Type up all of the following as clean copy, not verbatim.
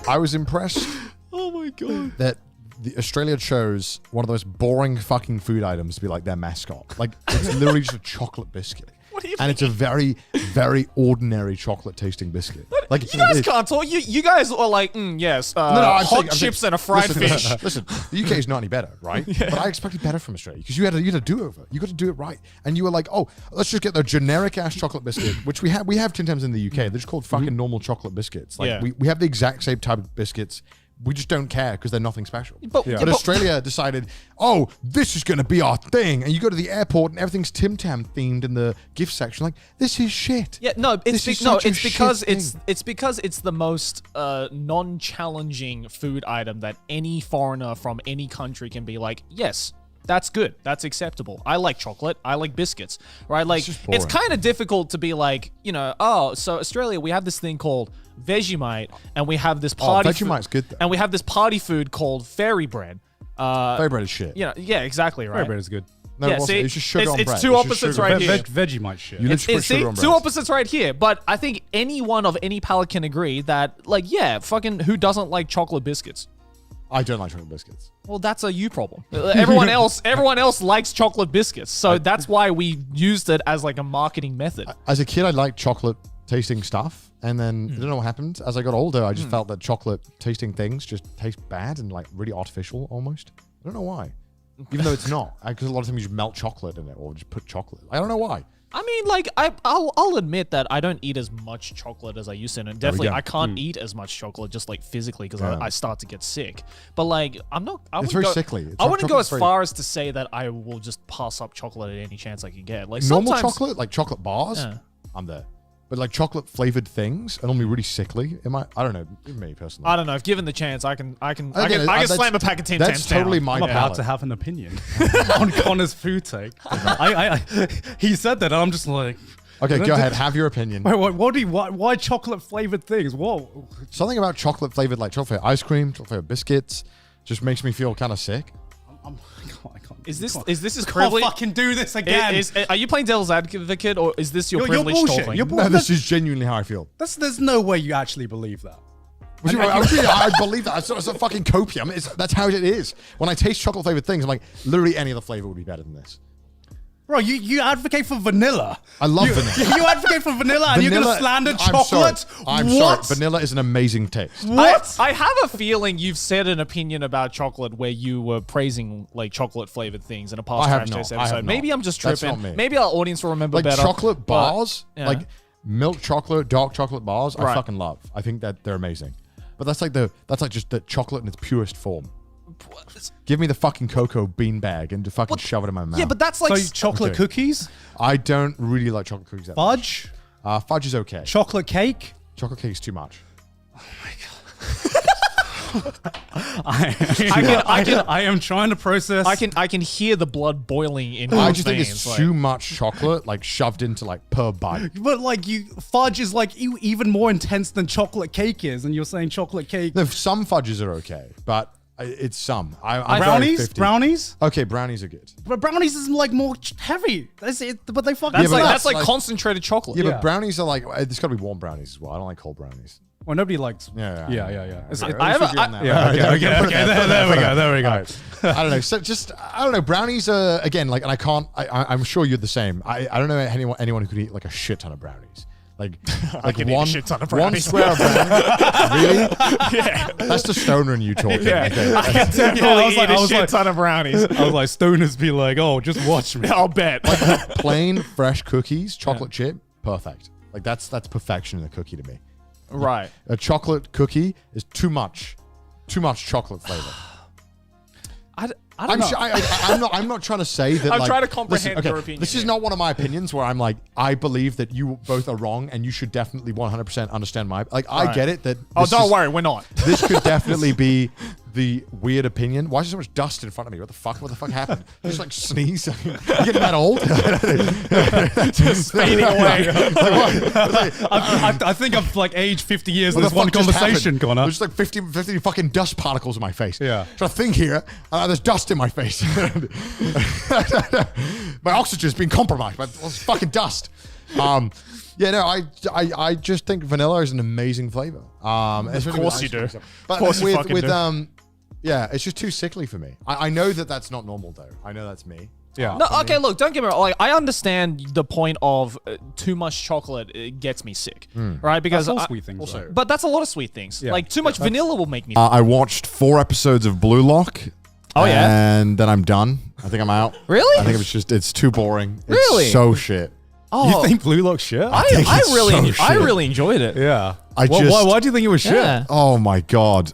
I was impressed. Oh my God. That Australia chose one of the most boring fucking food items to be like their mascot. Like, it's literally just a chocolate biscuit. What do you and mean? it's a very, very ordinary chocolate tasting biscuit. Like, You guys can't talk. You guys are like, yes, hot chips and a fried fish. Listen, the UK is not any better, right? Yeah. But I expected better from Australia because you had a do-over. You got to do it right. And you were like, oh, let's just get the generic ass chocolate biscuit, which we have 10 times in the UK. They're just called fucking normal chocolate biscuits. Like, we have the exact same type of biscuits. We just don't care because they're nothing special. But Australia decided, oh, this is going to be our thing. And you go to the airport and everything's Tim Tam themed in the gift section. Like, this is shit. Yeah, no, it's because it's the most non-challenging food item that any foreigner from any country can be like, yes, that's good. That's acceptable. I like chocolate. I like biscuits, right? Like, it's kind of difficult to be like, oh, so Australia, we have this thing called Vegemite, and we have this party. Vegemite's good though. And we have this party food called fairy bread. Fairy bread is shit. Yeah, exactly, right. Fairy bread is good. No, yeah, see, it's just sugar on bread. It's two opposites right here. Vegemite shit. You literally put sugar on bread. Two opposites right here. But I think anyone of any palate can agree that, like, yeah, fucking who doesn't like chocolate biscuits? I don't like chocolate biscuits. Well, that's a you problem. Everyone else likes chocolate biscuits. So that's why we used it as like a marketing method. As a kid, I liked chocolate tasting stuff. And then I don't know what happened. As I got older, I just felt that chocolate tasting things just taste bad and like really artificial almost. I don't know why. Even though it's not. Because a lot of times you just melt chocolate in it or just put chocolate. I don't know why. I mean, like, I'll admit that I don't eat as much chocolate as I used to, and definitely I can't eat as much chocolate just like physically because I start to get sick. But like, it's very sickly. I wouldn't go as far as to say that I will just pass up chocolate at any chance I can get. Like normal chocolate, like chocolate bars, I'm there. But like chocolate flavored things, it'll be really sickly. I don't know. Me personally, I don't know. If given the chance, I can slam a pack of Tim Tams. That's totally my. I'm about to have an opinion on Connor's food take. He said that, and I'm just like, okay, go ahead. Have your opinion. Why chocolate flavored things? Whoa. Something about chocolate flavored, like chocolate ice cream, chocolate flavored biscuits, just makes me feel kind of sick. I can't. Is this his I privilege? can't fucking do this again. Are you playing devil's advocate, or is this your privilege talking? No, this is genuinely how I feel. There's no way you actually believe that. I believe that. It's a fucking copium. That's how it is. When I taste chocolate flavored things, I'm like, literally any other flavor would be better than this. Bro, you advocate for vanilla. I love vanilla. You advocate for vanilla and you're going to slander chocolate? I'm sorry. Vanilla is an amazing taste. What? I have a feeling you've said an opinion about chocolate where you were praising like chocolate flavored things in a past Trashiest episode. Maybe I'm just tripping. That's not me. Maybe our audience will remember better. Like chocolate bars, like milk chocolate, dark chocolate bars, I fucking love. I think that they're amazing. But that's like just the chocolate in its purest form. Give me the fucking cocoa bean bag and to fucking shove it in my mouth. Yeah, but that's like chocolate cookies. I don't really like chocolate cookies. Fudge. Fudge is okay. Chocolate cake. Chocolate cake is too much. Oh my god. I am trying to process. I can hear the blood boiling in. I just think it's too much chocolate, like shoved into like per bite. But like fudge is like even more intense than chocolate cake is, and you're saying chocolate cake. No, some fudges are okay, but it's some. Brownies? Okay, brownies are good. But brownies is like more heavy. That's it. But they fucking. That's like concentrated chocolate. Yeah, but brownies are like. It's got to be warm brownies as well. I don't like cold brownies. Well, nobody likes. Yeah. Okay, there we go. Right. I don't know. So I don't know. Brownies are again like, and I'm sure you're the same. I don't know anyone who could eat like a shit ton of brownies. Like one shit ton of brownies. One square of brownies. Really? Yeah. That's the stoner in you talking. Yeah. Okay. I can definitely eat a shit ton of brownies. I was like, stoners be like, oh, just watch me. I'll bet. Like plain fresh cookies, chocolate chip, perfect. Like that's perfection in a cookie to me. Right. A chocolate cookie is too much chocolate flavor. I don't know. I'm not trying to say that. I'm like, trying to comprehend your opinion. This is not one of my opinions where I'm like, I believe that you both are wrong and you should definitely 100% understand my. Like, I get it that. Don't worry, we're not. This could definitely be the weird opinion. Why is there so much dust in front of me? What the fuck happened? Just like sneeze. You getting that old? Just fading away. I think I've like aged 50 years in this one conversation, Connor. There's like 50 fucking dust particles in my face. Yeah. So I think here, there's dust in my face. My oxygen's been compromised by all this fucking dust. Yeah, no, I just think vanilla is an amazing flavor. Of course you do. But Of course you fucking with do. yeah, it's just too sickly for me. I know that that's not normal though. I know that's me. Yeah. No, okay, look, don't get me wrong. Like, I understand the point of too much chocolate gets me sick, right? Because That's all sweet things. also- Right? but that's a lot of sweet things. Yeah. Like too much vanilla will make me. I watched 4 episodes of Blue Lock. Oh, yeah? And then I'm done. I think I'm out. Really? I think it's too boring. Really? It's so shit. Oh, You think Blue Lock shit? I it's really, so I shit. really enjoyed it. yeah. I Why- just- why do you think it was shit? Yeah. Oh my god.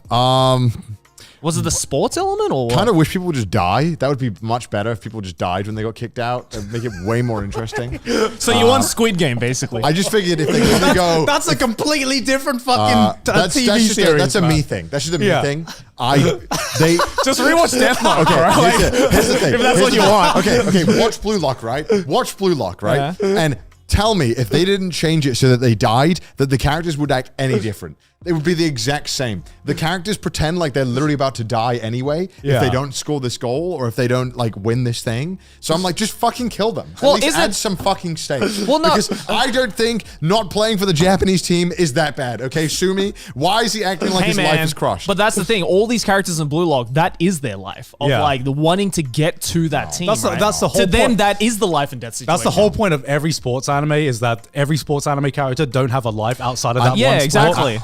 Was it the sports element or what? Kind of wish people would just die. That would be much better if people just died when they got kicked out. It'd make it way more interesting. So you want Squid Game, basically. I just figured if they're gonna go, That's a completely different fucking that's TV just series. that's a man. me thing. That's just a me Yeah. thing. They Just rewatch Death Note. okay. bro. Like, Here's the thing. if that's Here's what the you thing. want. Okay. Watch Blue Lock, right? Watch Blue Lock, right? Yeah. And tell me if they didn't change it so that they died, that the characters would act any different. They would be the exact same. The characters pretend like they're literally about to die anyway if Yeah. they don't score this goal or if they don't like win this thing. So I'm like, just fucking kill them. Well, At least isn't- add some fucking stakes. Well, no. Because I don't think not playing for the Japanese team is that bad. Okay, sue me. Why is he acting like Hey, his man, life is crushed? But that's the thing. All these characters in Blue Lock, that is their life of Yeah. like the wanting to get to that team. That's the- right? that's the whole To them, point. that is the life and death situation. That's the whole point of every sports anime is that every sports anime character don't have a life outside of that yeah, one sport. exactly.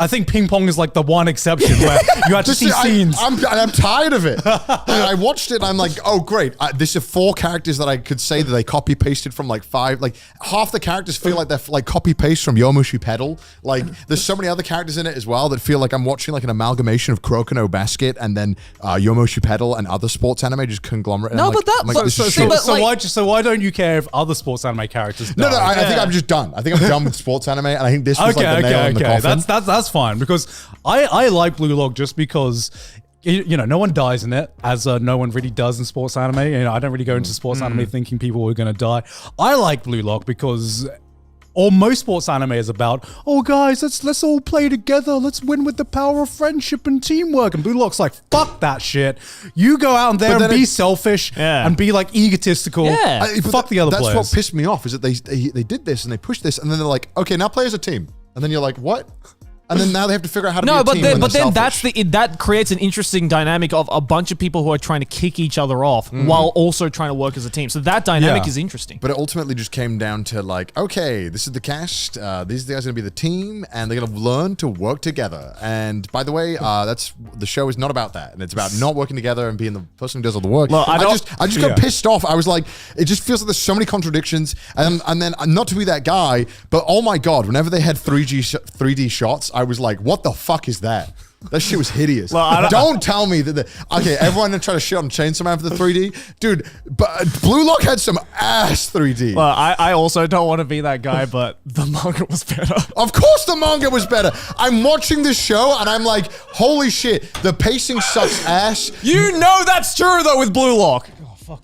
I think ping pong is like the one exception where you actually see scenes. I'm tired of it. And I watched it and I'm like, oh, great. This are 4 characters that I could say that they copy pasted from like 5. Like half the characters feel like they're like copy paste from Yomushi Pedal. Like there's so many other characters in it as well that feel like I'm watching like an amalgamation of Kuroko no Basket and then Yomushi Pedal and other sports anime just conglomerate. And No, I'm but like, I'm like, this is shit. but- So why don't you care if other sports anime characters No, die? I think I'm just done. I think I'm done with sports anime, and I think this was like the nail in the coffin. That's fine because I like Blue Lock just because you know no one dies in it as no one really does in sports anime. You know I don't really go into sports anime thinking people were going to die. I like Blue Lock because most sports anime is about, oh guys, let's all play together. Let's win with the power of friendship and teamwork. And Blue Lock's like, fuck that shit. You go out there But and then be it's- selfish Yeah. and be like egotistical. Yeah. But Fuck the other that's players. what pissed me off is that they did this and they pushed this and then they're like, okay, now play as a team. And then you're like, what? And then now they have to figure out how to be No, a but team then, when but they're then that's selfish. that creates an interesting dynamic of a bunch of people who are trying to kick each other off while also trying to work as a team. So that dynamic Yeah. is interesting. But it ultimately just came down to like, okay, this is the cast. These are the guys going to be the team, and they're going to learn to work together. And by the way, that's the show is not about that, and it's about not working together and being the person who does all the work. Look, I just Yeah. got pissed off. I was like, it just feels like there's so many contradictions. And then not to be that guy, but oh my god, whenever they had 3D shots, I was like, what the fuck is that? That shit was hideous. Well, don't tell me that. Okay, everyone try to shit on Chainsaw Man for the 3D, dude. But Blue Lock had some ass 3D. Well, I also don't want to be that guy, but the manga was better. Of course the manga was better. I'm watching this show and I'm like, holy shit, the pacing sucks ass. You know that's true though with Blue Lock.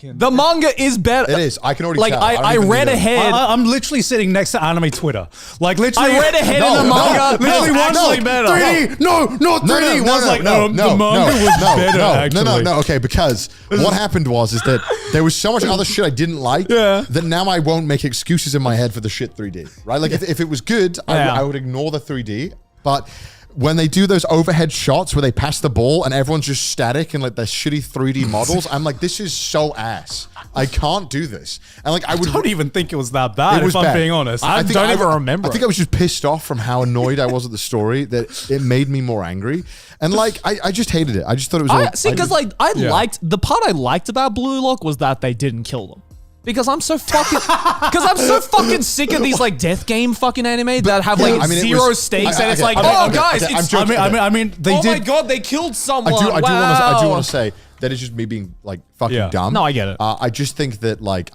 The manga is better. It is. I can already like tell. I don't even read need to- ahead. I'm literally sitting next to anime Twitter. Like literally, I read ahead in the manga. no, It's no, actually no, better. 3D, no, not 3D. No, was like, no, the manga was better. Actually, No. Okay, because what happened was is that there was so much other shit I didn't like that now I won't make excuses in my head for the shit 3D. Right? Like if it was good, Yeah. I would ignore the 3D. But when they do those overhead shots where they pass the ball and everyone's just static and like their shitty 3D models, I'm like, this is so ass. I can't do this. And like I would don't even think it was that bad. It was if I'm bad. being honest, I don't even remember I think I was just pissed off from how annoyed I was at the story that it made me more angry. And like, I just hated it. I just thought it was. I see, because like I Yeah. liked the part I liked about Blue Lock was that they didn't kill them. Because I'm so fucking sick of these like death game fucking anime that have like I mean, it zero was- stakes I- and it's okay, like, okay, oh okay, guys, okay, it's I'm joking. I mean, they oh did. my god, they killed someone. I do Wow. want to say that it's just me being like fucking Yeah. dumb. No, I get it. I just think that like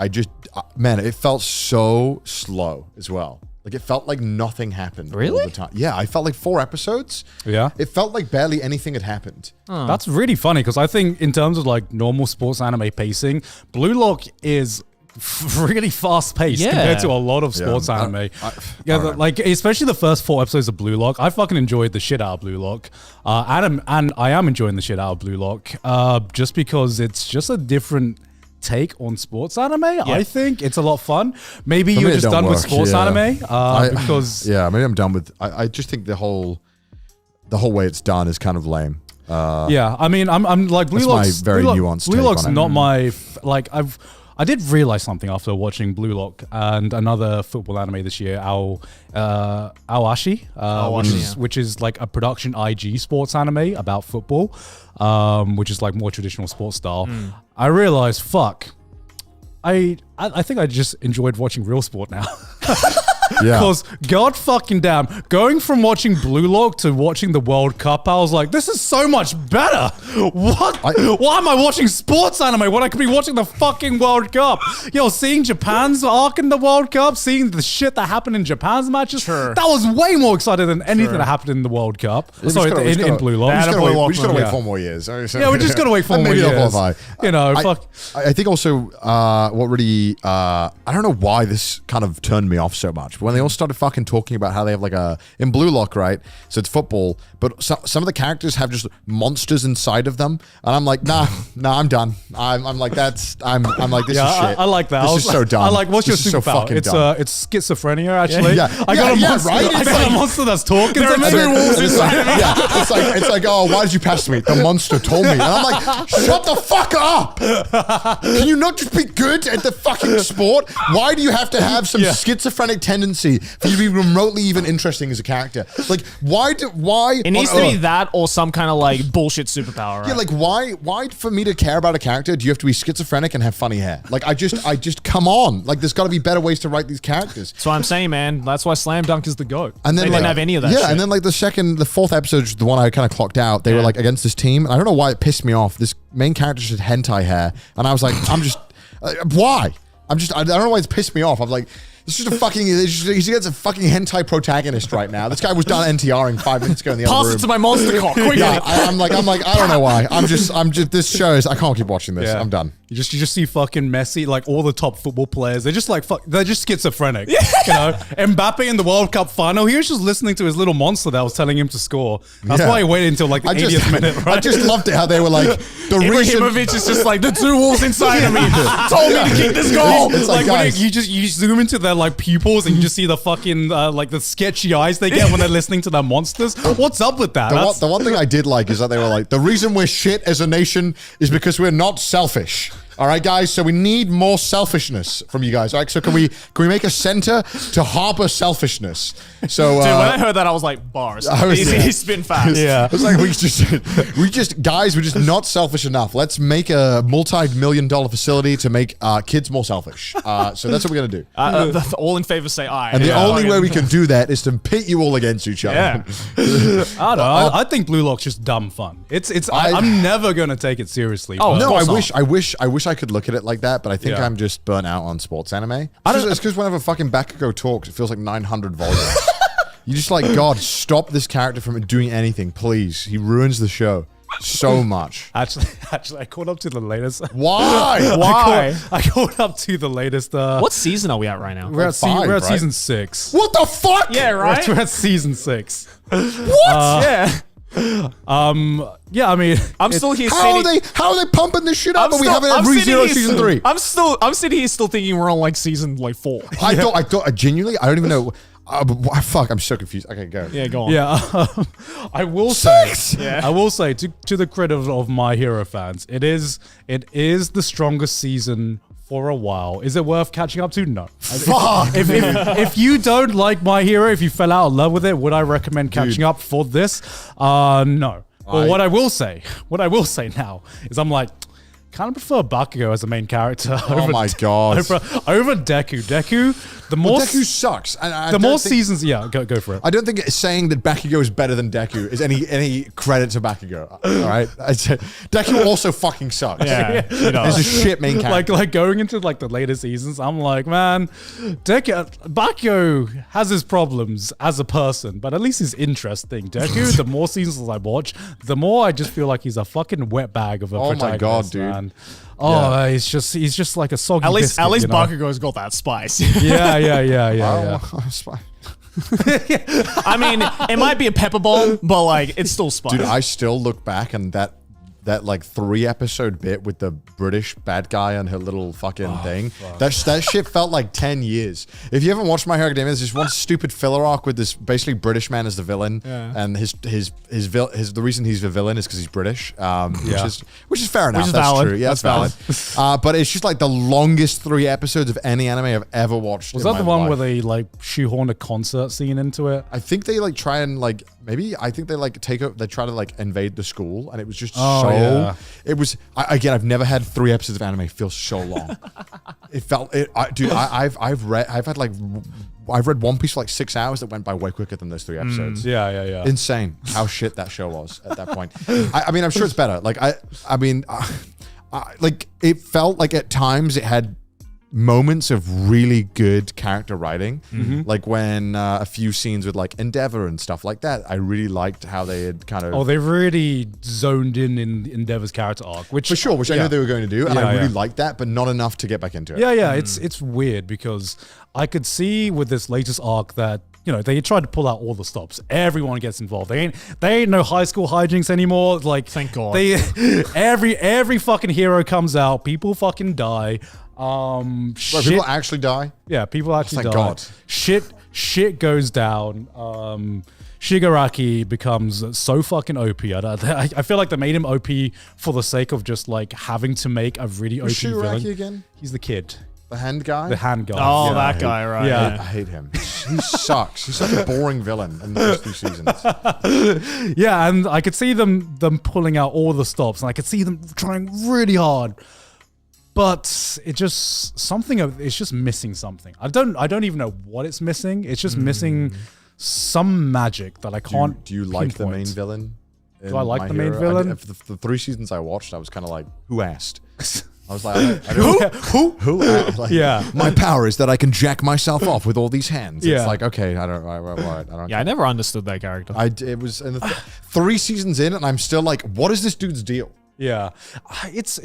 man, it felt so slow as well. Like it felt like nothing happened Really? all the time. Yeah, I felt like 4 episodes. Yeah. It felt like barely anything had happened. That's really funny because I think in terms of like normal sports anime pacing, Blue Lock is really fast paced Yeah. compared to a lot of sports I- anime. I- Yeah, alright. like especially the first 4 episodes of Blue Lock, I fucking enjoyed the shit out of Blue Lock. And I am enjoying the shit out of Blue Lock just because it's just a different take on sports anime. I think it's a lot of fun. Maybe For you're me, it just don't done with work, sports yeah. anime because maybe I'm done with. I just think the whole way it's done is kind of lame. I mean, I'm like Blue That's Lock's my very nuanced Blue take Lock's on it. not my I did realize something after watching Blue Lock and another football anime this year, Aoashi, which is like a production IG sports anime about football, which is like more traditional sports style. I realized, I think I just enjoyed watching real sport now. Yeah. Because god fucking damn, going from watching Blue Lock to watching the World Cup, I was like, this is so much better. What? Why am I watching sports anime when I could be watching the fucking World Cup? Yo, seeing Japan's arc in the World Cup, seeing the shit that happened in Japan's matches, that was way more exciting than anything that happened in the World Cup. Sorry, in Blue Lock. We just gotta wait 4 more years. Yeah, we just gotta wait 4 more years. You know, I think also what really I don't know why this kind of turned me off so much. But when they all started fucking talking about how they have like in Blue Lock, right? So it's football, but some of the characters have just monsters inside of them, and I'm like, nah, I'm done. I'm like I'm like this is shit. I like that. This is so dumb. I like what's this your superpower? It's schizophrenia actually. I got a monster. Right? I got a monster that's talking to me. It's like, oh, why did you pass me? The monster told me. And I'm like, shut the fuck up. Can you not just be good at the fucking sport? Why do you have to have some schizophrenic tendency for you to be remotely even interesting as a character? Like, why? It needs to be that or some kind of like bullshit superpower. Right? Yeah, like why for me to care about a character do you have to be schizophrenic and have funny hair? Like I just come on. Like there's got to be better ways to write these characters. That's what I'm saying, man. That's why Slam Dunk is the GOAT. And then they didn't have any of that. Yeah, shit. and then like the fourth episode, the one I kind of clocked out. They were like against this team, and I don't know why it pissed me off. This main character just had hentai hair, and I was like, I'm just why? I don't know why it's pissed me off. I'm like, this is just a fucking, he's against a fucking hentai protagonist right now. This guy was done NTRing 5 minutes ago in the other room. Pass it to my monster cock, quickly. Yeah, I'm like, I don't know why. I'm just, this show is, I can't keep watching this. Yeah. I'm done. You just see fucking Messi, like all the top football players. They're just like they're just schizophrenic. You know, Mbappe in the World Cup final, he was just listening to his little monster that was telling him to score. That's why he waited until like the 80th minute. Right? I just loved it how they were like Ibrahimovic is just like the two wolves inside of me told me to kick this goal. It's like guys, when you zoom into their like pupils and you just see the fucking like the sketchy eyes they get when they're listening to their monsters. What's up with that? The one thing I did like is that they were like, the reason we're shit as a nation is because we're not selfish. All right, guys. So we need more selfishness from you guys. All right. So can we make a center to harbor selfishness? So dude, when I heard that, I was like, bars. He's been fast. Yeah. It's like we're just not selfish enough. Let's make a multi-million-dollar facility to make kids more selfish. So that's what we're gonna do. All in favor say aye. And the only way we can do that is to pit you all against each other. Yeah. I don't know. I think Blue Lock's just dumb fun. I'm never gonna take it seriously. Oh, no, I wish I could look at it like that, but I think I'm just burnt out on sports anime. It's because whenever fucking Bakugo talks, it feels like 900 volumes. You just like, God, stop this character from doing anything, please. He ruins the show so much. Actually, I caught up to the latest. Why? Why? I caught up to the latest. What season are we at right now? We're Like at right? season 6. What the fuck? Yeah, right. We're at season 6. What? Yeah. Yeah, I mean, I'm still here. How are they pumping this shit up? And we haven't had ReZero season 3. I'm sitting here still thinking we're on like season like 4. I thought genuinely, I don't even know. Fuck, I'm so confused. Okay, go. Yeah, go on. yeah, I will say, to the credit of My Hero fans, it is the strongest season for a while. Is it worth catching up to? No. Fuck. If you don't like My Hero, if you fell out of love with it, would I recommend catching up for this? No. But what I will say now is I'm like, kind of prefer Bakugo as the main character. Oh my God. Over Deku. Deku sucks. The more seasons, go for it. I don't think saying that Bakugo is better than Deku is any credit to Bakugo. All right, Deku also fucking sucks. Yeah, He's a shit main character. Like going into like the later seasons, I'm like, man, Bakugo has his problems as a person, but at least he's interesting. Deku, the more seasons I watch, the more I just feel like he's a fucking wet bag of a protagonist. Oh my God, dude. Man. Oh, he's just like a soggy biscuit. At least you know? Bakugo's got that spice. Yeah. I mean, it might be a pepper bomb, but like it's still spice. Dude, I still look back and that that like 3-episode bit with the British bad guy and her little fucking thing. That shit felt like 10 years. If you haven't watched My Hero Academia, there's this one stupid filler arc with this basically British man as the villain, and the reason he's the villain is because he's British, which is fair enough. Which is That's valid. true. Yeah, That's that's valid. But it's just like the longest 3 episodes of any anime I've ever watched. Was that the one where they like shoehorn a concert scene into it? I think they like try and like I think they like they try to like invade the school, and it was just it was again, I've never had 3 episodes of anime feel so long. It felt dude, I've read One Piece for like 6 hours that went by way quicker than those 3 episodes. Yeah. Insane how shit that show was at that point. I mean, I'm sure it's better. Like like it felt like at times it had moments of really good character writing, like when a few scenes with like Endeavor and stuff like that. I really liked how they had kind of they really zoned in Endeavor's character arc, which for sure, which I knew they were going to do, and I really liked that, but not enough to get back into it. It's weird because I could see with this latest arc that they tried to pull out all the stops. Everyone gets involved. They ain't no high school hijinks anymore. Like, thank God. Every fucking hero comes out. People fucking die. People actually die. Yeah, people actually die. God. Shit goes down. Shigaraki becomes so fucking OP. I feel like they made him OP for the sake of just like having to make a really OP Shigaraki villain. Again? He's the kid. The hand guy? The hand guy. Oh, that guy, right. Yeah. I hate him. He sucks. He's such a boring villain in the first 2 seasons. Yeah, and I could see them pulling out all the stops, and I could see them trying really hard. But it's just missing something. I don't even know what it's missing. It's just missing some magic that I can't. Do you like the main pinpoint. villain? Do I like the main villain? For the 3 seasons I watched, I was kind of like, who asked? I was like, I don't who? Like, Yeah. My power is that I can jack myself off with all these hands. Yeah. It's like, okay, I don't. Yeah, I never understood that character. It was in the 3 seasons in, and I'm still like, what is this dude's deal? Yeah, it's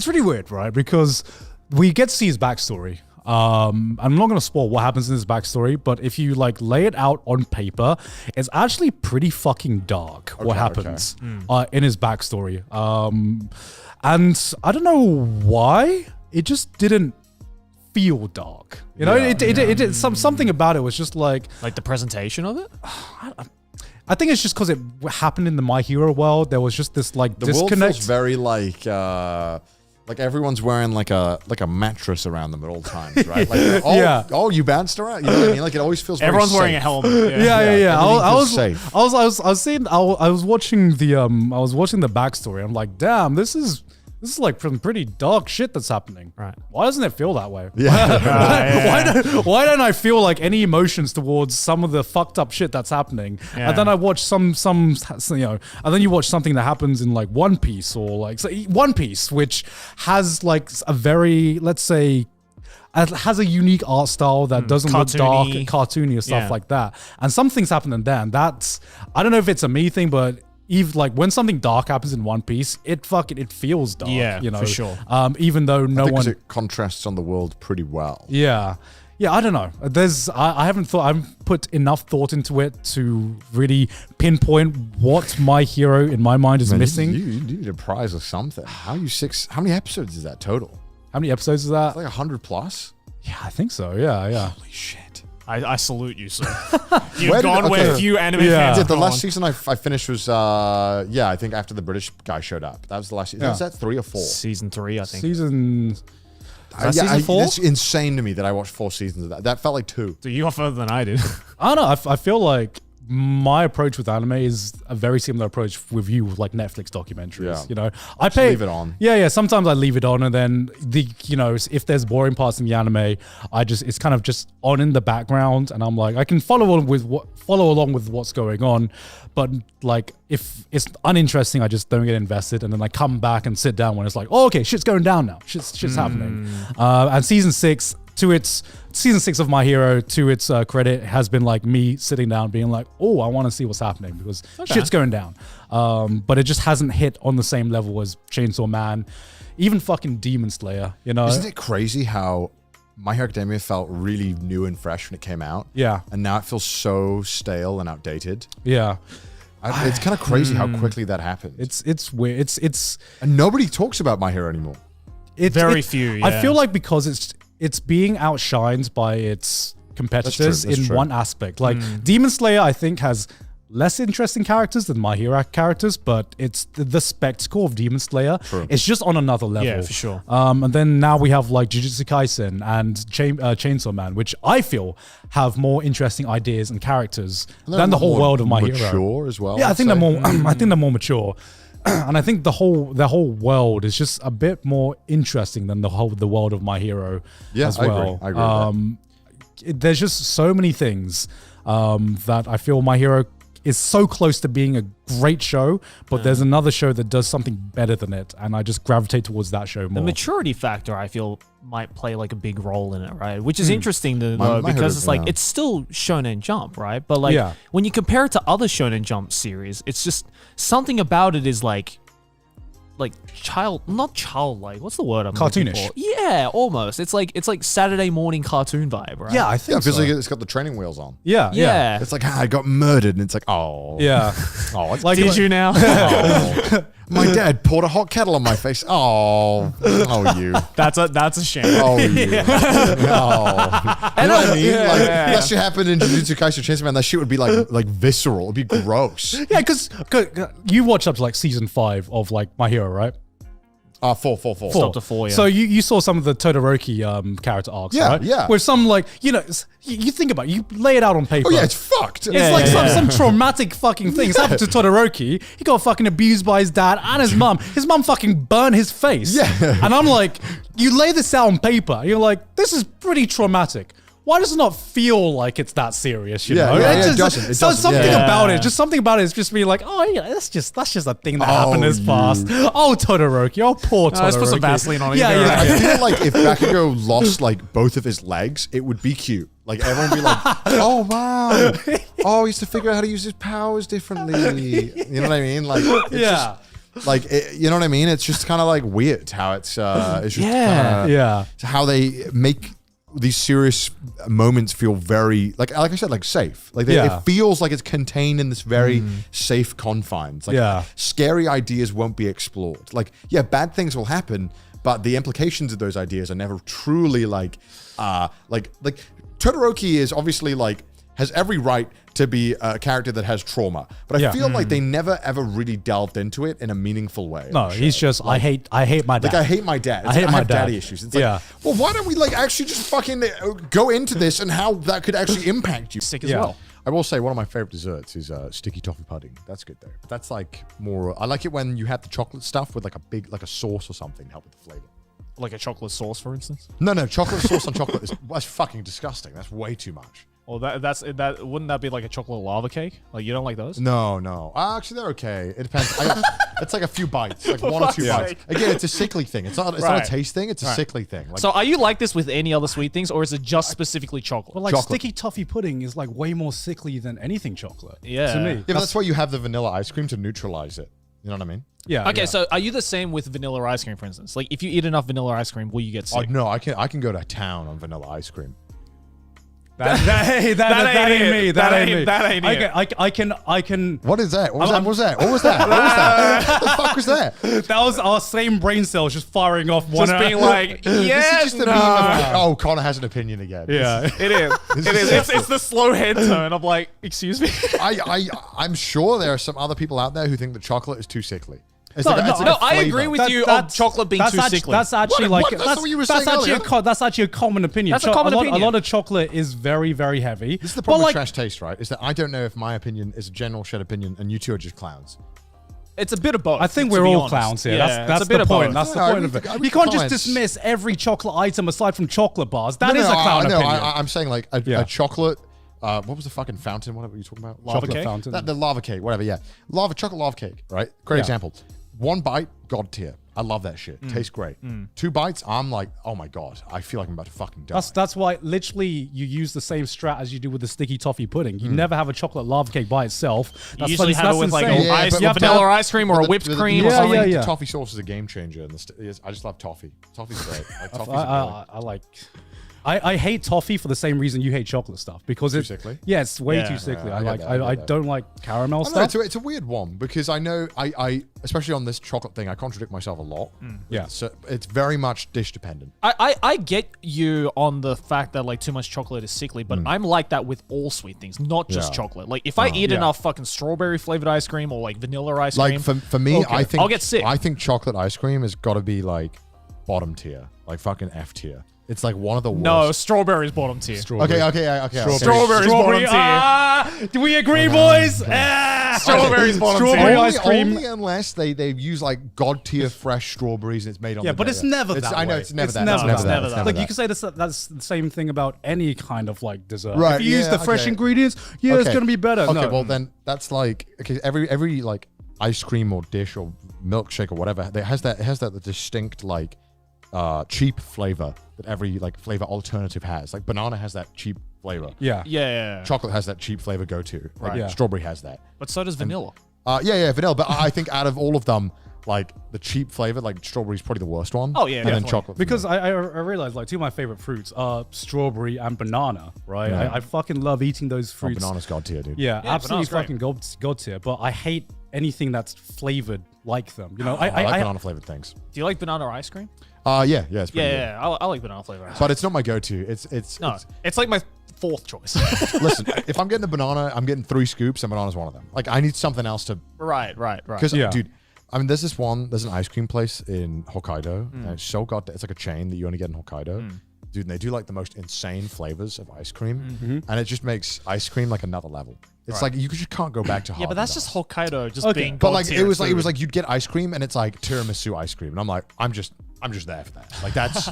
really weird, right? Because we get to see his backstory. I'm not going to spoil what happens in his backstory, but if you like lay it out on paper, it's actually pretty fucking dark what happens in his backstory. And I don't know why it just didn't feel dark. It something about it was just like the presentation of it. I think it's just because it happened in the My Hero world. There was just this like The disconnect. world feels very like everyone's wearing like a mattress around them at all times, right? Like, oh, you bounced around. You know what I mean? Like it always feels. Everyone's very wearing safe. a helmet. Yeah. I was safe. I was watching the backstory. I'm like, damn, this is like some pretty dark shit that's happening. Right. Why doesn't it feel that way? Yeah. Why don't I feel like any emotions towards some of the fucked up shit that's happening? Yeah. And then I watch some and then you watch something that happens in like One Piece or like One Piece, which has like a very, let's say, it has a unique art style that doesn't look dark, cartoony or stuff like that. And some things happen in there, and that's, I don't know if it's a me thing, but even like when something dark happens in One Piece, it feels dark. Yeah, for sure. Even though It contrasts on the world pretty well. Yeah, I don't know. I haven't put enough thought into it to really pinpoint what My Hero in my mind is missing. You need a prize or something. How many episodes is that total? How many episodes is that? It's like 100 plus. Yeah, I think so. Yeah. Holy shit. I salute you, sir. You've gone where few anime fans Yeah, have the gone. last season I finished was I think after the British guy showed up. That was the last season. Was that 3 or 4? Season 3, I think. Season season 4? That's insane to me that I watched 4 seasons of that. That felt like 2. So you got further than I did. I don't know. I feel like my approach with anime is a very similar approach with you with like Netflix documentaries. Yeah. I Just leave it on. Yeah. Sometimes I leave it on, and then if there's boring parts in the anime, it's kind of just on in the background, and I'm like, I can follow along with what's going on, but like if it's uninteresting, I just don't get invested, and then I come back and sit down when it's like, oh, okay, shit's going down now, shit's happening. And season 6 of My Hero, to its credit, has been like me sitting down being like, oh, I want to see what's happening because shit's going down. But it just hasn't hit on the same level as Chainsaw Man, even fucking Demon Slayer, Isn't it crazy how My Hero Academia felt really new and fresh when it came out? Yeah. And now it feels so stale and outdated. Yeah. It's kind of crazy how quickly that happens. It's weird. And nobody talks about My Hero anymore. Very few. Yeah. I feel like because it's being outshined by its competitors That's true. one aspect. Like Demon Slayer, I think has less interesting characters than My Hero characters, but it's the spectacle of Demon Slayer. True. It's just on another level. Yeah, for sure. And then now we have like Jujutsu Kaisen and Chainsaw Man, which I feel have more interesting ideas and characters than the whole world of My Hero. Mature as well. Yeah, I I'd think they're say. more. I think they're more mature, and I think the whole world is just a bit more interesting than the world of My Hero. Yeah, as well. I agree with that. There's just so many things that I feel My Hero is so close to being a great show, but there's another show that does something better than it, and I just gravitate towards that show more. The maturity factor, I feel, might play like a big role in it, right? Which is interesting though, My because Hero, it's like yeah. it's still Shonen Jump, right? But like when you compare it to other Shonen Jump series, it's just something about it is like not childlike. What's the word I'm looking Cartoonish. for? Yeah, almost. It's like Saturday morning cartoon vibe, right? Yeah, I Yeah, think it feels so. like it's got the training wheels on. Yeah. It's like, I got murdered, and it's like, oh. Yeah. Oh, it's Like- Did you now? oh. My dad poured a hot kettle on my face. Oh. Oh, you. That's a shame. Oh, you. Oh. You know what I mean? Like, that shit happened in Jujutsu Kaisen Chainsaw Man. That shit would be like visceral. It'd be gross. Yeah, because you watched up to like season 5 of like My Hero, right? 4. Stop to 4, yeah. So you saw some of the Todoroki character arcs, Yeah, right? yeah. With some like, you think about it, you lay it out on paper. Oh, yeah, it's fucked. It's like some traumatic fucking things happened to Todoroki. He got fucking abused by his dad and his mum. His mum fucking burned his face. Yeah. And I'm like, you lay this out on paper. You're like, this is pretty traumatic. Why does it not feel like it's that serious? You know? It doesn't. It doesn't. Something Yeah. about it. Just something about it is just being like, oh yeah, that's just a thing that happened in his past. Oh Todoroki. Oh poor Todoroki. Let's put some Vaseline on it. Yeah, You're yeah. right. I feel like if Bakugo lost like both of his legs, it would be cute. Like everyone would be like, "Oh wow, oh he used to figure out how to use his powers differently." You know what I mean? Like, it's Yeah. just, like you know what I mean? It's just kind of like weird how it's just kinda, Yeah. how they make these serious moments feel very like I said, like safe. Like it feels like it's contained in this very safe confines. Like scary ideas won't be explored. Like bad things will happen, but the implications of those ideas are never truly like Todoroki is obviously like has every right to be a character that has trauma, but I feel like they never ever really delved into it in a meaningful way. No, he's just I hate my dad. Like I hate my dad. I hate my have dad. daddy issues. It's like, well, why don't we like actually just fucking go into this and how that could actually impact you? Sick as well. I will say one of my favorite desserts is sticky toffee pudding. That's good though. But that's like more. I like it when you have the chocolate stuff with like a sauce or something to help with the flavor. Like a chocolate sauce, for instance. No, chocolate sauce on chocolate that's fucking disgusting. That's way too much. Well, that wouldn't that be like a chocolate lava cake? Like you don't like those? No. Actually, they're okay. It depends. It's like a few bites, like 1 or 2 bites. sake. Again, it's a sickly thing. It's not a taste thing. It's a sickly thing. Like, So are you like this with any other sweet things, or is it just specifically chocolate? But like chocolate. sticky toffee pudding is like way more sickly than anything chocolate. Yeah. To me. yeah, but that's why you have the vanilla ice cream to neutralize it. You know what I mean? Yeah. Okay, yeah. so are you the same with vanilla ice cream, for instance? Like if you eat enough vanilla ice cream, will you get Oh sick? no, I can go to town on vanilla ice cream. That ain't me. That ain't it. I can. What is that? What was that? What the fuck was that? That was our same brain cells just firing off one. Just being like, This yes, is just a meme of, oh, Connor has an opinion again. Yeah. It is. It is. It's the slow head turn. I'm like, excuse me. I'm sure there are some other people out there who think that chocolate is too sickly. It's No, like, no, it's like No, a I flavor. agree with you on chocolate being too sickly. That's actually like What? That's what you were saying that's actually a common opinion. That's a common lot, opinion. A lot of chocolate is very, very heavy. This is the problem But with like, trash taste, right? Is that I don't know if my opinion is a general shared opinion and you two are just clowns. It's a bit of both. I think to we're be all honest. clowns here. Yeah, That's it's a bit the of point. both. That's the No, I point of read it. the- I read You the can't just comments. dismiss every chocolate item aside from chocolate bars. That is a clown no, opinion. I'm saying like a Yeah. chocolate. What was the fucking fountain? What were you talking about? Lava Chocolate cake? fountain. The lava cake, whatever. Yeah, chocolate lava cake. Right. Great Yeah. example. 1 bite, god tier. I love that shit. Tastes great. 2 bites, I'm like, oh my god, I feel like I'm about to fucking die. That's why literally you use the same strat as you do with the sticky toffee pudding. You never have a chocolate lava cake by itself. You usually have it with like insane. ice, but vanilla ice cream or a whipped cream or yeah, something. yeah. The toffee sauce is a game changer. And I just love toffee. Toffee's great. Like, toffee's brilliant. I like. I hate toffee for the same reason you hate chocolate stuff because it's sickly? Yeah, it's way Yeah. too sickly. Yeah, I don't like caramel I don't stuff. know, it's a weird one because I know I especially on this chocolate thing, I contradict myself a lot. Yeah. So it's very much dish dependent. I get you on the fact that like too much chocolate is sickly, but I'm like that with all sweet things, not just Yeah. chocolate. Like if I eat Yeah. enough fucking strawberry flavored ice cream or like vanilla ice Like cream, for me, I think I'll get sick. I think chocolate ice cream has got to be like bottom tier, like fucking F tier. It's like one of the worst. no, strawberry's bottom tier. Okay. Strawberry's bottom tier. Do we agree, boys? Strawberry's bottom Strawberry tier. ice cream. Only unless they use like god tier fresh strawberries and it's made on. Yeah, the but day. it's never that. I know way. it's never that. Never It's never that. that. never It's that. never Like you that. can say that's the same thing about any kind of like dessert. Right, If you use yeah, the fresh okay. ingredients, yeah, it's Okay. gonna be better. Okay, No. well then that's like okay. Every like ice cream or dish or milkshake or whatever, it has that distinct like cheap flavor that every like flavor alternative has. Like banana has that cheap flavor. Yeah. Yeah. Chocolate has that cheap flavor go to. Like Right. Yeah. strawberry has that. But so does vanilla. Yeah, vanilla. But I think out of all of them, like the cheap flavor, like strawberry is probably the worst one. Oh, yeah, and then definitely. chocolate. for Because me. I realized like two of my favorite fruits are strawberry and banana, right? Yeah. I fucking love eating those fruits. banana's god tier, dude. Yeah, absolutely banana's great. fucking god tier. But I hate anything that's flavored like them. You know, I like banana flavored things. Do you like banana ice cream? Yeah, it's pretty good. Yeah. I like banana flavor ice cream. But it's not my go-to. It's No, it's like my fourth choice. listen, if I'm getting a banana, I'm getting 3 scoops, and banana's one of them. Like I need something else to right. because Yeah. dude, I mean, there's an ice cream place in Hokkaido, and it's so it's like a chain that you only get in Hokkaido. Dude, and they do like the most insane flavors of ice cream, and it just makes ice cream like another level. It's like you just can't go back to Yeah, but that's just Hokkaido just Okay. being. But god like tier it was food. like you'd get ice cream and it's like tiramisu ice cream, and I'm like I'm just there for that. Like that's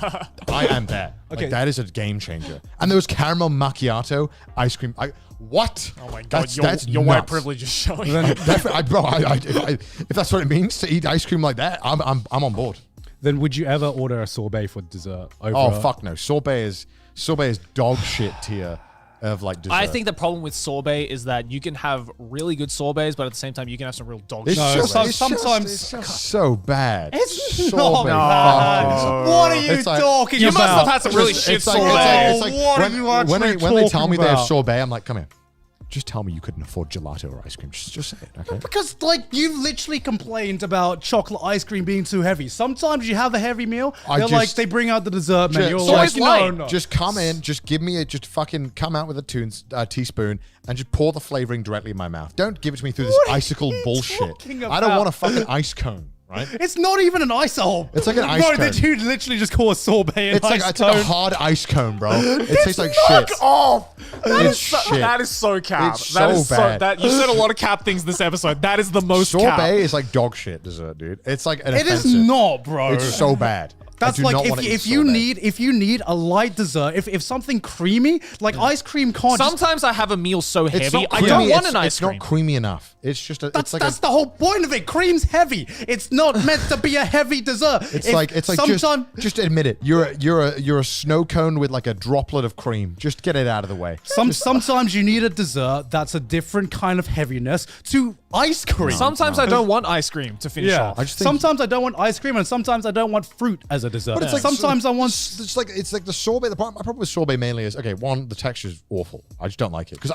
I am there. Okay. Like that is a game changer. And there was caramel macchiato ice cream. What? Oh my god, that's your white nuts. privilege is showing. Definitely, bro. If that's what it means to eat ice cream like that, I'm on board. Then would you ever order a sorbet for dessert? Over Oh fuck no! Sorbet is dog shit tier of like dessert. I think the problem with sorbet is that you can have really good sorbets, but at the same time you can have some real dog It's shit. No, just, sometimes- it's just so bad. It's Sorbet not fucking bad. What are you It's like- talking You about? must have had some really shit It's like sorbet. What are you actually when they tell talking me they have about? sorbet, I'm like, come here. Just tell me you couldn't afford gelato or ice cream. Just say it, okay? Because, like, you've literally complained about chocolate ice cream being too heavy. Sometimes you have a heavy meal, they bring out the dessert menu. You're Just- like, it's light. no. Just come in, just give me just fucking come out with a teaspoon and just pour the flavoring directly in my mouth. Don't give it to me through this What are icicle you bullshit. talking I don't about? want a fucking ice cone, right? It's not even an ice hole. It's like an ice Bro, cone. the dude literally just call a sorbet an It's ice like cone. a hard ice cone, bro. It tastes like Fuck shit. off! It's shit. That is so cap. It's That is so bad. That you said a lot of cap things this episode. That is the most Sorbet cap. is like dog shit dessert, dude. It's like an It is offensive. not, bro. It's so bad. That's I do like not wanna eat if you sorbet. need a light dessert, if something creamy, like ice cream can't just Sometimes I have a meal so It's heavy, not I creamy. don't want It's an ice It's cream. not creamy enough. It's just That's it's like the whole point of it. Cream's heavy. It's not meant to be a heavy dessert. it's like sometimes just admit it. You're a snow cone with like a droplet of cream. Just get it out of the way. sometimes you need a dessert that's a different kind of heaviness to ice cream. Sometimes I don't want ice cream to finish Yeah. off. I just think- Sometimes I don't want ice cream, and sometimes I don't want fruit as a dessert. But it's like sometimes I want. It's like the sorbet. My problem with sorbet mainly is okay. One, the texture is awful. I just don't like it because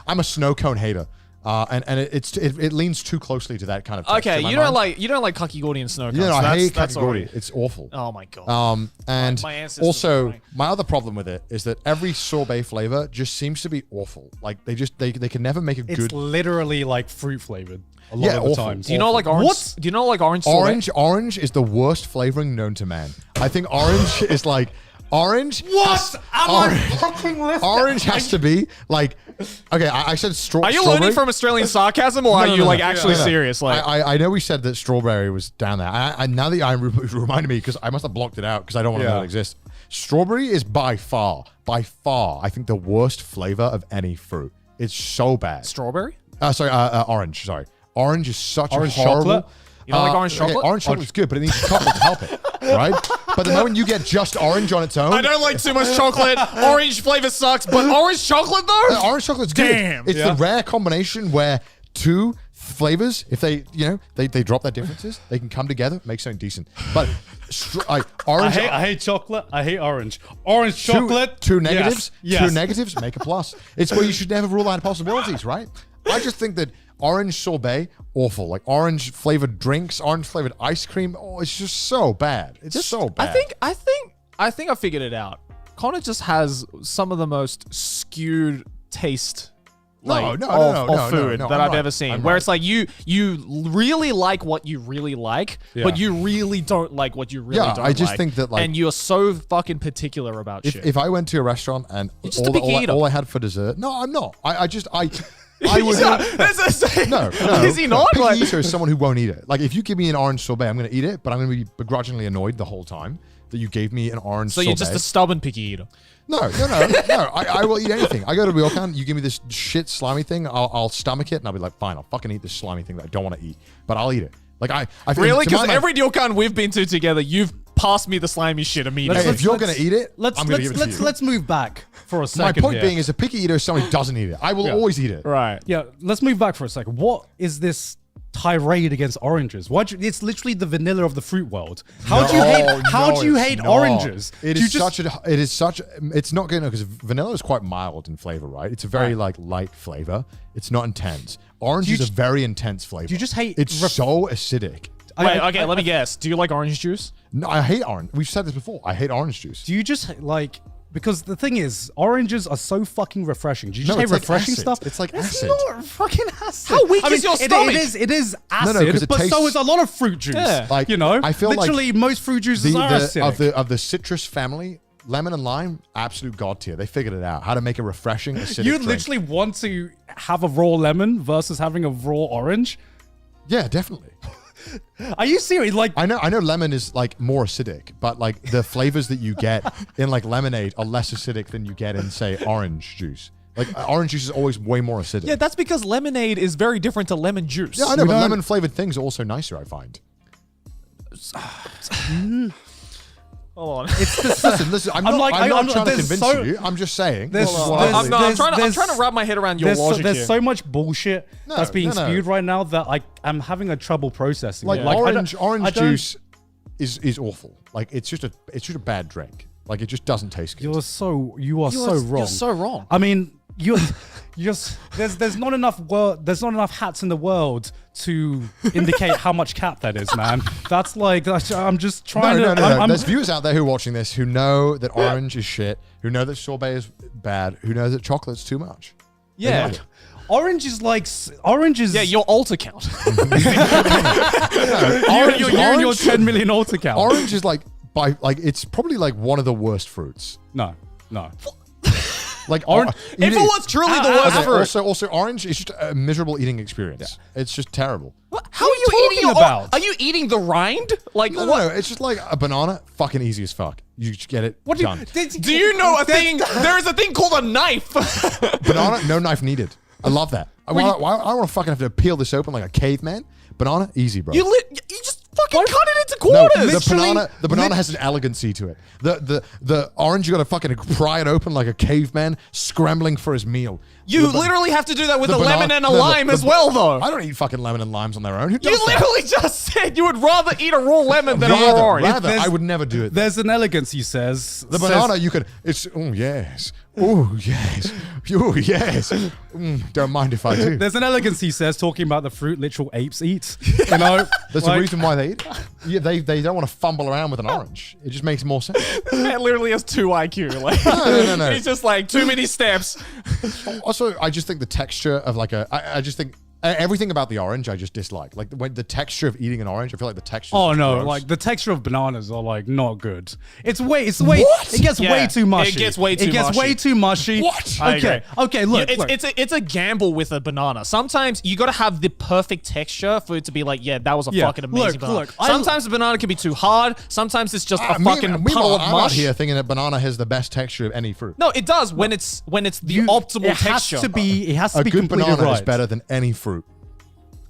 I'm a snow cone hater. And it leans too closely to that kind of texture. Okay, in my you don't mind. like kakigori and snow cones. Yeah, no, I hate that's kakigori. already- It's awful. Oh my god. And My ancestors were also crying. my other problem with it is that every sorbet flavor just seems to be awful. Like they can never make a It's good literally like fruit flavored a lot Yeah, of the awful. times. Do you know like orange? What? Do you know like orange? sorbet? orange is the worst flavoring known to man. I think orange is like orange. What? Fucking listening? Orange has to be like okay. I said Are you strawberry. learning from Australian sarcasm, or are you like actually serious? Like, I know we said that strawberry was down there. I now that you reminded me because I must have blocked it out because I don't want to know Yeah. it exists. Strawberry is by far, I think the worst flavor of any fruit. It's so bad. strawberry? Orange. Sorry, orange is such Orange a horrible. chocolate? You don't like orange chocolate? Orange chocolate is good, but it needs chocolate to help it, right? But the moment you get just orange on its own, I don't like too much chocolate. Orange flavor sucks, but orange chocolate though? orange chocolate's good. Damn. It's Yeah. the rare combination where two flavors, if they, they drop their differences, they can come together, make something decent. But orange, I hate chocolate. I hate orange. Orange chocolate. Two negatives. Yes. Two negatives make a plus. It's where you should never rule out possibilities, right? I just think that orange sorbet, awful. Like orange flavored drinks, orange flavored ice cream. Oh, it's just so bad. It's so bad. I think I figured it out. Connor just has some of the most skewed taste of food that I've ever seen. Where it's like you really like what you really like, but you really don't like what you really don't like. I just think that and you're so fucking particular about shit. If I went to a restaurant and all I had for dessert, no, I'm not. I would no. Is he not? Picky eater is someone who won't eat it. Like if you give me an orange sorbet, I'm going to eat it, but I'm going to be begrudgingly annoyed the whole time that you gave me an orange sorbet. So you're just a stubborn picky eater. No. I will eat anything. I go to Ryokan, you give me this shit slimy thing, I'll stomach it, and I'll be like, fine, I'll fucking eat this slimy thing that I don't want to eat, but I'll eat it. Like I really, because every ryokan we've been to together, you've passed me the slimy shit immediately. If you're gonna eat it, I'm gonna give it to you. Let's move back for a second. My point being is a picky eater is someone who doesn't eat it. I will always eat it. Right. Yeah. Let's move back for a second. What is this tirade against oranges? It's literally the vanilla of the fruit world. How do you hate oranges? It's not good because vanilla is quite mild in flavor, right? It's a very light flavor. It's not intense. Orange is a very intense flavor. Do you just hate it's so acidic. Wait, okay, let me guess. Do you like orange juice? No, I hate orange. We've said this before. I hate orange juice. Do you just like... Because the thing is, oranges are so fucking refreshing. Do you just hate refreshing stuff? It's like acid. It's not fucking acid. How weak is your stomach? It is acid, but so is a lot of fruit juice. Yeah. Like, I feel literally most fruit juices are acidic. Of the citrus family, lemon and lime, absolute god tier. They figured it out. How to make a refreshing acidic You drink. literally want to have a raw lemon versus having a raw orange? Yeah, definitely. Are you serious? Like I know lemon is like more acidic, but like the flavors that you get in like lemonade are less acidic than you get in say orange juice. Like orange juice is always way more acidic. Yeah, that's because lemonade is very different to lemon juice. Yeah, I know, but lemon flavored things are also nicer, I find. Hold on. Listen. I'm not trying to convince you. I'm just saying. I'm trying to wrap my head around your logic There's here. so much bullshit that's being spewed right now that I'm having a trouble processing. Like orange juice is awful. Like it's just a bad drink. Like it just doesn't taste good. You are so wrong. You're so wrong. I mean, there's not enough hats in the world to indicate how much cap that is, man. That's like I'm just trying to. No. There's viewers out there who are watching this who know that orange is shit, who know that sorbet is bad, who know that chocolate's too much. Yeah. Orange is. Yeah, your altar count. You're in your 10 million altar count. Orange is it's probably like one of the worst fruits. No. Like if it was truly the worst fruit. Also, orange is just a miserable eating experience. Yeah. It's just terrible. How are you eating about? Are you eating the rind? Like no, it's just like a banana. Fucking easy as fuck. You just get it done. Do you know a thing? There is a thing called a knife. Banana, no knife needed. I love that. I want to fucking have to peel this open like a caveman. Banana, easy, bro. You just fucking cut it into quarters. No, the banana has an elegancy to it. The orange, you got to fucking pry it open like a caveman scrambling for his meal. You literally have to do that with a lemon and a lime as well, though. I don't eat fucking lemon and limes on their own. Who does You literally just said you would rather eat a raw lemon than a raw orange. I would never do it. There's an elegance, he says. The banana, you could. Oh yes. Oh yes. Oh yes. Don't mind if I do. There's an elegance, he says, talking about the fruit literal apes eat. You know, there's a reason why they eat. Yeah, they don't want to fumble around with an orange. It just makes more sense. This man literally has 2 IQ. Like, no. He's just like too many steps. Also, I just think the texture of I just think everything about the orange I just dislike. Like when the texture of eating an orange, I feel like the texture. Oh no, gross. Like the texture of bananas are like not good. It's way. It gets way too mushy. It gets way too mushy. What? Okay. Look, it's a gamble with a banana. Sometimes you got to have the perfect texture for it to be like, yeah, that was a fucking amazing banana. Sometimes the banana can be too hard. Sometimes it's just a fucking puddle of mush. I'm out here thinking that banana has the best texture of any fruit. No, it does when it's the optimal texture. It has to be. A good banana is better than any fruit.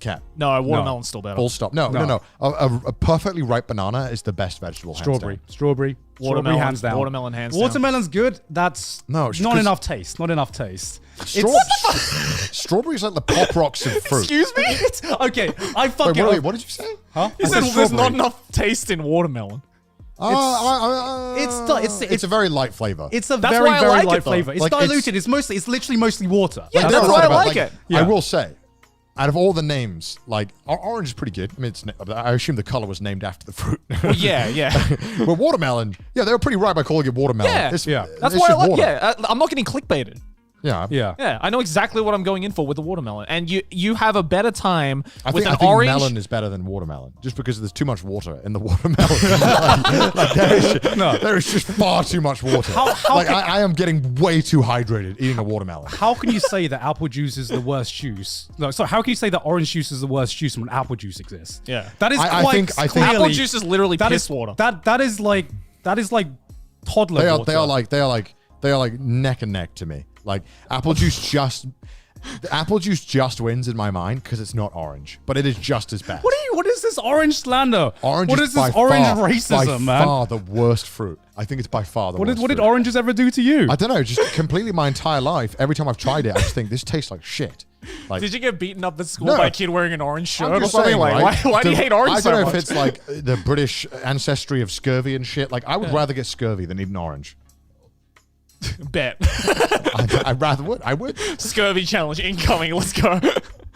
Cap. No, watermelon's still better. Full stop. No. A perfectly ripe banana is the best vegetable. Strawberry. Hands Strawberry, hands down. Watermelon hands down. Watermelon's good. That's No, it's not 'cause- enough taste. Not enough taste. Strawberries like the pop rocks of fruit. Excuse me? Okay, I fucking. Wait, what did you say? Huh? You said there's not enough taste in watermelon. It's a very light flavor. It's a That's very, why I very like light it, though. flavor. It's Like, diluted. It's literally mostly water. Yeah, Like, that's they're why I right about, like it. Yeah. I will say, out of all the names, like orange is pretty good. I mean, I assume the color was named after the fruit. Well, yeah. But watermelon, yeah, they were pretty right by calling it watermelon. Yeah. It's, Yeah. That's it's why I just like. water. Yeah, I'm not getting clickbaited. Yeah. Yeah. Yeah, I know exactly what I'm going in for with the watermelon, and you have a better time I with think an orange. melon is better than watermelon, just because there's too much water in the watermelon. like, there is just far too much water. I am getting way too hydrated eating a watermelon. How can you say that apple juice is the worst juice? No, sorry. How can you say that orange juice is the worst juice when apple juice exists? Yeah. that is I quite think clearly. Apple juice is literally that piss is water. That is like toddler water. They are like neck and neck to me. Like apple juice just wins in my mind because it's not orange, but it is just as bad. What is this orange slander? Orange What is is this by orange far, racism, by man? far the worst fruit. I think it's by far the worst. What did fruit. oranges ever do to you? I don't know. Just completely my entire life. Every time I've tried it, I just think this tastes like shit. Like, Did you get beaten up at school No. by a kid wearing an orange shirt I'm or just something? saying, Like, right? why do you hate orange I so don't know much? if it's like the British ancestry of scurvy and shit. Like I would rather get scurvy than eat an orange. Bet. I rather would. I would. Scurvy challenge incoming. Let's go.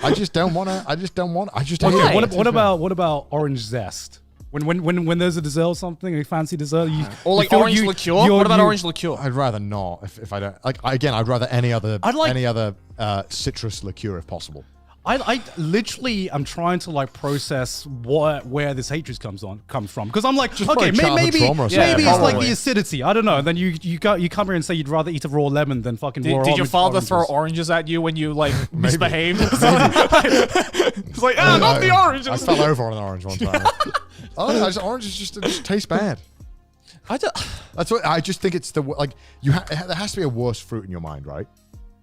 I just don't want to. I just hate Okay, it. what about orange zest? When there's a dessert or something, a fancy dessert, Or like orange liqueur. What about orange liqueur? I'd rather not. If I don't like again, I'd rather any other citrus liqueur if possible. I literally am trying to like process where this hatred comes from because I'm like, okay, probably childhood maybe trauma or maybe something. it's like probably. the acidity. I don't know. And then you come here and say you'd rather eat a raw lemon than fucking raw. Did your father throw oranges. oranges at you when you like misbehaved? It's like, not the oranges. I fell over on an orange one time. Oranges just taste bad. That's what I just think. It's the like there has to be a worse fruit in your mind, right?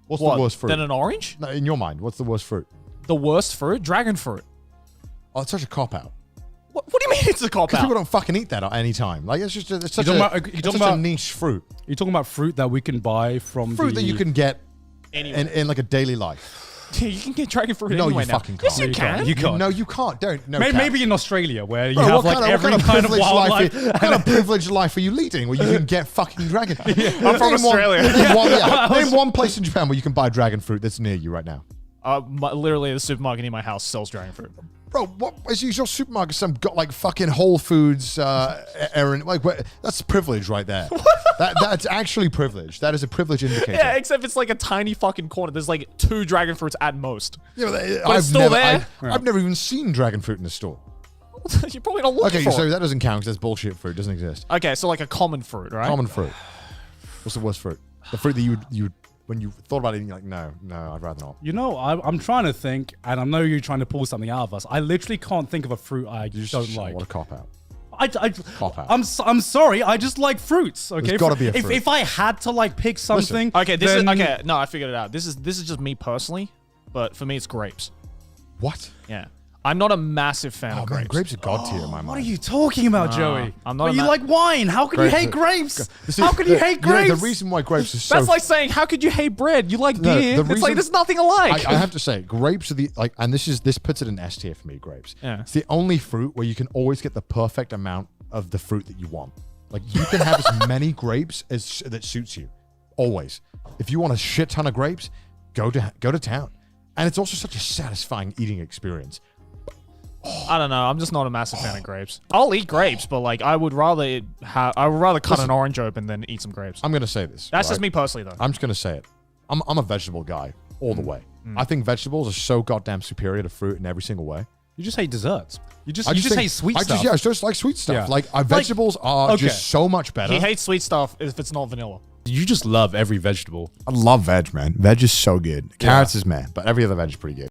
What's the worst fruit? Than an orange? No, in your mind, what's the worst fruit? The worst fruit? Dragon fruit. Oh, it's such a cop out. What do you mean it's a cop Because out? people don't fucking eat that at any time. Like it's just it's such talking a about- niche fruit. You're talking about fruit that we can buy from Fruit that you can get Anyway. in like a daily life. You can get dragon fruit No, anyway you now. fucking Yes, can't. you can. You can't. No, you can't. Don't. No, Maybe in Australia where you Bro, have what like every kind of kind of privileged wildlife. What kind of privileged life are you leading where you can get fucking dragon? I'm from Australia. Name one place in Japan where you can buy dragon fruit that's near you right now. Literally, the supermarket near my house sells dragon fruit. Bro, what is your supermarket? Some got like fucking Whole Foods, Aaron. Like, that's privilege right there. That's actually privilege. That is a privilege indicator. Yeah, except it's like a tiny fucking corner. There's like 2 dragon fruits at most. Yeah, But it's still there. I've never even seen dragon fruit in the store. You're probably not looking Okay, for so it. that doesn't count because that's bullshit fruit. It doesn't exist. Okay, so like a common fruit, right? Common fruit. What's the worst fruit? The fruit that you would when you thought about eating, you're like, no, I'd rather not. You know, I'm trying to think, and I know you're trying to pull something out of us. I literally can't think of a fruit I don't like. What a cop out. Cop out. I'm sorry. I just like fruits. Okay, There's gotta be a fruit. If I had to like pick something, Okay, this is then- okay. No, I figured it out. This is just me personally, but for me, it's grapes. What? Yeah, I'm not a massive fan Oh of man, grapes. grapes are god tier in my mind. What are you talking about, Joey? I'm not But a you ma- like wine. How can you hate grapes? See, How can you hate grapes? The reason why grapes are so That's like saying, how could you hate bread? You like No, beer. the It's reason- like there's nothing alike. I have to say, grapes are the like, and this puts it in S tier for me. Grapes. Yeah. It's the only fruit where you can always get the perfect amount of the fruit that you want. Like you can have as many grapes as that suits you. Always. If you want a shit ton of grapes, go to town. And it's also such a satisfying eating experience. I don't know. I'm just not a massive fan of grapes. I'll eat grapes, but like I would rather cut an orange open than eat some grapes. I'm gonna say this. That's right? just me personally, though. I'm just gonna say it. I'm a vegetable guy all the way. I think vegetables are so goddamn superior to fruit in every single way. You just hate desserts. You just think- hate sweet stuff. I just like sweet stuff. Yeah. Like vegetables are okay. just so much better. He hates sweet stuff if it's not vanilla. You just love every vegetable. I love veg, man. Veg is so good. Carrots is man, but every other veg is pretty good.